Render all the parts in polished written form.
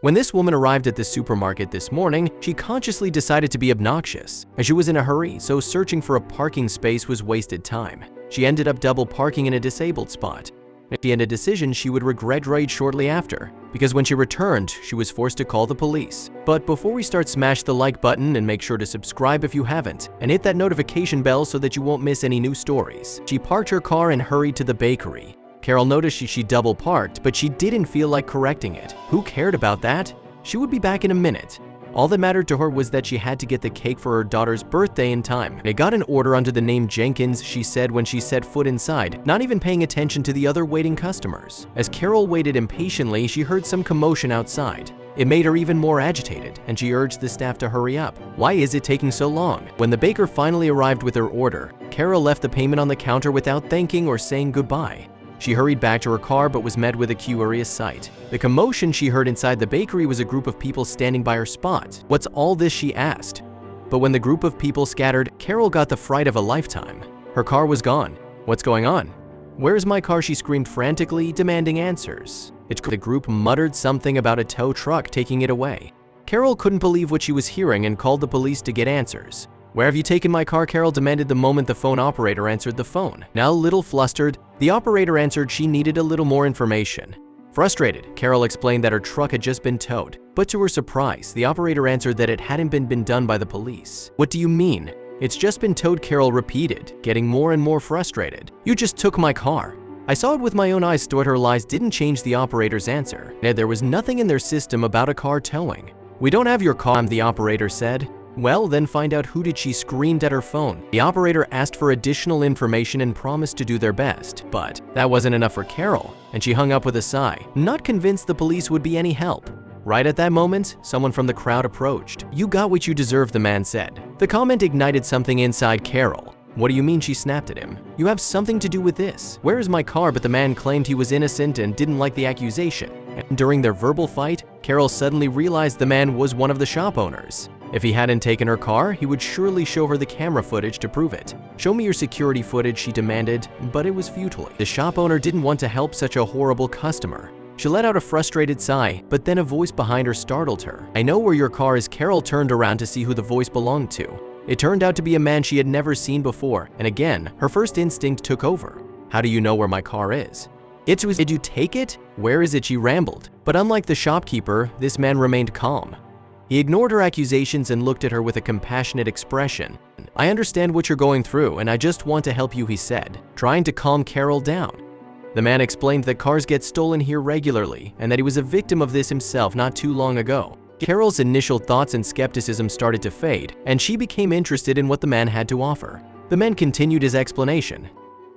When this woman arrived at the supermarket this morning, she consciously decided to be obnoxious, as she was in a hurry, so searching for a parking space was wasted time. She ended up double parking in a disabled spot. She had a decision she would regret right shortly after, because when she returned, she was forced to call the police. But before we start, smash the like button and make sure to subscribe if you haven't, and hit that notification bell so that you won't miss any new stories. She parked her car and hurried to the bakery. Carol noticed she double parked, but she didn't feel like correcting it. Who cared about that? She would be back in a minute. All that mattered to her was that she had to get the cake for her daughter's birthday in time. They got an order under the name Jenkins, she said when she set foot inside, not even paying attention to the other waiting customers. As Carol waited impatiently, she heard some commotion outside. It made her even more agitated, and she urged the staff to hurry up. Why is it taking so long? When the baker finally arrived with her order, Carol left the payment on the counter without thanking or saying goodbye. She hurried back to her car but was met with a curious sight. The commotion she heard inside the bakery was a group of people standing by her spot. "What's all this?" she asked. But when the group of people scattered, Carol got the fright of a lifetime. Her car was gone. "What's going on? Where's my car?" she screamed frantically, demanding answers. The group muttered something about a tow truck taking it away. Carol couldn't believe what she was hearing and called the police to get answers. "Where have you taken my car?" Carol demanded the moment the phone operator answered the phone. Now a little flustered, the operator answered she needed a little more information. Frustrated, Carol explained that her truck had just been towed, but to her surprise, the operator answered that it hadn't been done by the police. "What do you mean? It's just been towed," Carol repeated, getting more and more frustrated. "You just took my car. I saw it with my own eyes." Her lies didn't change the operator's answer. There was nothing in their system about a car towing. "We don't have your car," the operator said. "Well, then find out who did," she screamed at her phone. The operator asked for additional information and promised to do their best, but that wasn't enough for Carol, and she hung up with a sigh, not convinced the police would be any help. Right at that moment, someone from the crowd approached. "You got what you deserve," the man said. The comment ignited something inside Carol. "What do you mean?" she snapped at him. "You have something to do with this. Where is my car?" But the man claimed he was innocent and didn't like the accusation. And during their verbal fight, Carol suddenly realized the man was one of the shop owners. If he hadn't taken her car, he would surely show her the camera footage to prove it. "Show me your security footage," she demanded, but it was futile. The shop owner didn't want to help such a horrible customer. She let out a frustrated sigh, but then a voice behind her startled her. "I know where your car is." Carol turned around to see who the voice belonged to. It turned out to be a man she had never seen before, and again, her first instinct took over. "How do you know where my car is?" Did you take it? Where is it?" she rambled. But unlike the shopkeeper, this man remained calm. He ignored her accusations and looked at her with a compassionate expression. "I understand what you're going through, and I just want to help you," he said, trying to calm Carol down. The man explained that cars get stolen here regularly, and that he was a victim of this himself not too long ago. Carol's initial thoughts and skepticism started to fade, and she became interested in what the man had to offer. The man continued his explanation.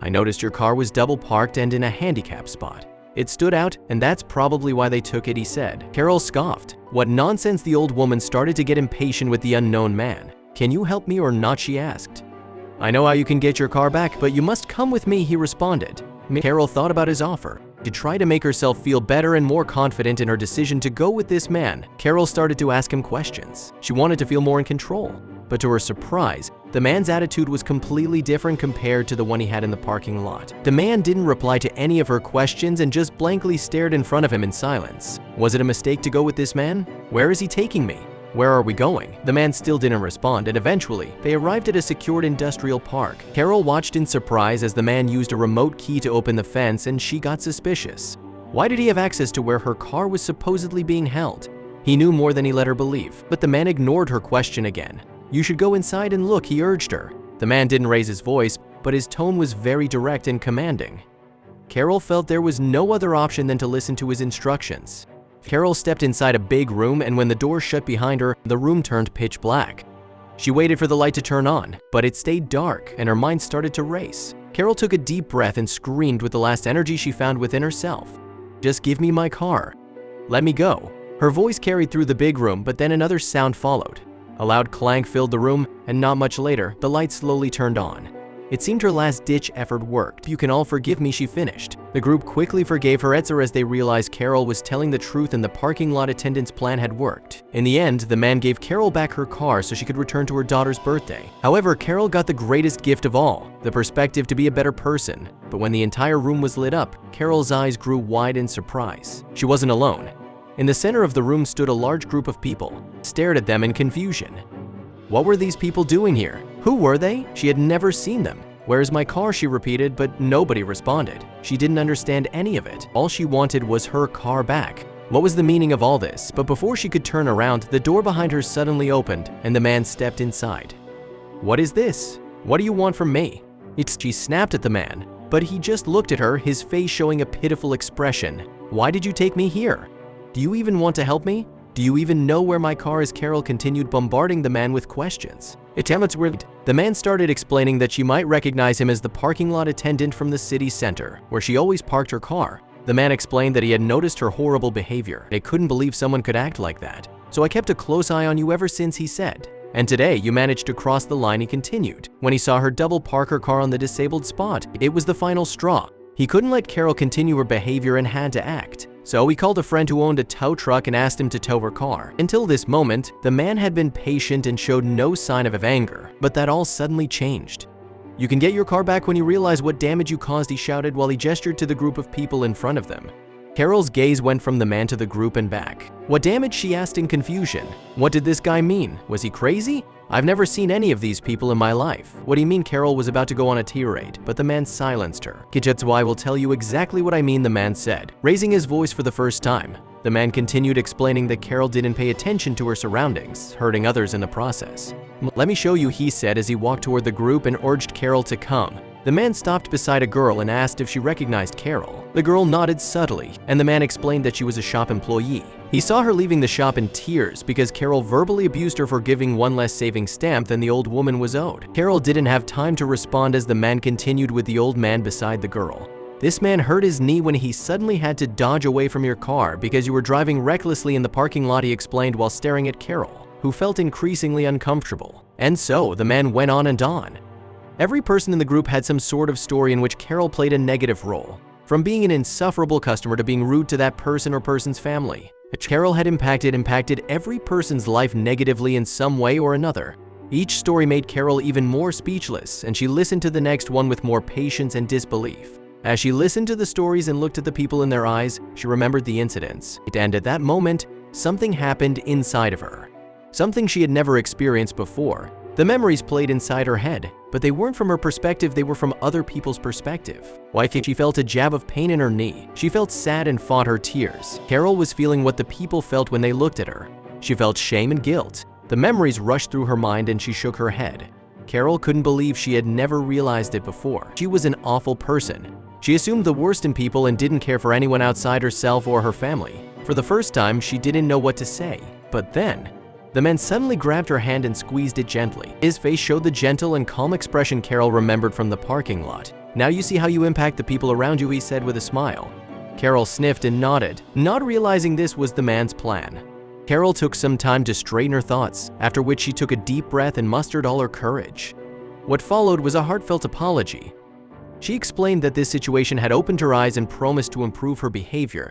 "I noticed your car was double parked and in a handicap spot. It stood out, and that's probably why they took it," he said. Carol scoffed. What nonsense! The old woman started to get impatient with the unknown man. "Can you help me or not?" she asked. "I know how you can get your car back, but you must come with me," he responded. Carol thought about his offer. To try to make herself feel better and more confident in her decision to go with this man, Carol started to ask him questions. She wanted to feel more in control. But to her surprise, the man's attitude was completely different compared to the one he had in the parking lot. The man didn't reply to any of her questions and just blankly stared in front of him in silence. Was it a mistake to go with this man? "Where is he taking me? Where are we going?" The man still didn't respond, and eventually, they arrived at a secured industrial park. Carol watched in surprise as the man used a remote key to open the fence, and she got suspicious. Why did he have access to where her car was supposedly being held? He knew more than he let her believe, but the man ignored her question again. "You should go inside and look," he urged her. The man didn't raise his voice, but his tone was very direct and commanding. Carol felt there was no other option than to listen to his instructions. Carol stepped inside a big room, and when the door shut behind her, the room turned pitch black. She waited for the light to turn on, but it stayed dark, and her mind started to race. Carol took a deep breath and screamed with the last energy she found within herself. "Just give me my car. Let me go." Her voice carried through the big room, but then another sound followed. A loud clank filled the room, and not much later, the light slowly turned on. It seemed her last-ditch effort worked. "You can all forgive me," she finished. The group quickly forgave her as they realized Carol was telling the truth and the parking lot attendant's plan had worked. In the end, the man gave Carol back her car so she could return to her daughter's birthday. However, Carol got the greatest gift of all, the perspective to be a better person. But when the entire room was lit up, Carol's eyes grew wide in surprise. She wasn't alone. In the center of the room stood a large group of people, stared at them in confusion. What were these people doing here? Who were they? She had never seen them. "Where's my car?" she repeated, but nobody responded. She didn't understand any of it. All she wanted was her car back. What was the meaning of all this? But before she could turn around, the door behind her suddenly opened and the man stepped inside. "What is this? What do you want from me?" She snapped at the man, but he just looked at her, his face showing a pitiful expression. "Why did you take me here? Do you even want to help me? Do you even know where my car is?" Carol continued bombarding the man with questions. The man started explaining that she might recognize him as the parking lot attendant from the city center, where she always parked her car. The man explained that he had noticed her horrible behavior. "I couldn't believe someone could act like that. So I kept a close eye on you ever since," he said. "And today you managed to cross the line," he continued. When he saw her double park her car on the disabled spot, it was the final straw. He couldn't let Carol continue her behavior and had to act. So he called a friend who owned a tow truck and asked him to tow her car. Until this moment, the man had been patient and showed no sign of anger, but that all suddenly changed. "You can get your car back when you realize what damage you caused," he shouted while he gestured to the group of people in front of them. Carol's gaze went from the man to the group and back. "What damage?" she asked in confusion. What did this guy mean? Was he crazy? "I've never seen any of these people in my life." "What do you mean?" Carol was about to go on a tirade, but the man silenced her. "I will tell you exactly what I mean," the man said, raising his voice for the first time. The man continued explaining that Carol didn't pay attention to her surroundings, hurting others in the process. "Let me show you," he said as he walked toward the group and urged Carol to come. The man stopped beside a girl and asked if she recognized Carol. The girl nodded subtly, and the man explained that she was a shop employee. He saw her leaving the shop in tears because Carol verbally abused her for giving one less savings stamp than the old woman was owed. Carol didn't have time to respond as the man continued with the old man beside the girl. "This man hurt his knee when he suddenly had to dodge away from your car because you were driving recklessly in the parking lot," he explained while staring at Carol, who felt increasingly uncomfortable. And so the man went on and on. Every person in the group had some sort of story in which Carol played a negative role, from being an insufferable customer to being rude to that person or person's family. Carol had impacted every person's life negatively in some way or another. Each story made Carol even more speechless, and she listened to the next one with more patience and disbelief. As she listened to the stories and looked at the people in their eyes, she remembered the incidents. And at that moment, something happened inside of her. Something she had never experienced before. The memories played inside her head, but they weren't from her perspective, they were from other people's perspective. Why? She felt a jab of pain in her knee. She felt sad and fought her tears. Carol was feeling what the people felt when they looked at her. She felt shame and guilt. The memories rushed through her mind and she shook her head. Carol couldn't believe she had never realized it before. She was an awful person. She assumed the worst in people and didn't care for anyone outside herself or her family. For the first time, she didn't know what to say. But then, the man suddenly grabbed her hand and squeezed it gently. His face showed the gentle and calm expression Carol remembered from the parking lot. "Now you see how you impact the people around you," he said with a smile. Carol sniffed and nodded, not realizing this was the man's plan. Carol took some time to straighten her thoughts, after which she took a deep breath and mustered all her courage. What followed was a heartfelt apology. She explained that this situation had opened her eyes and promised to improve her behavior.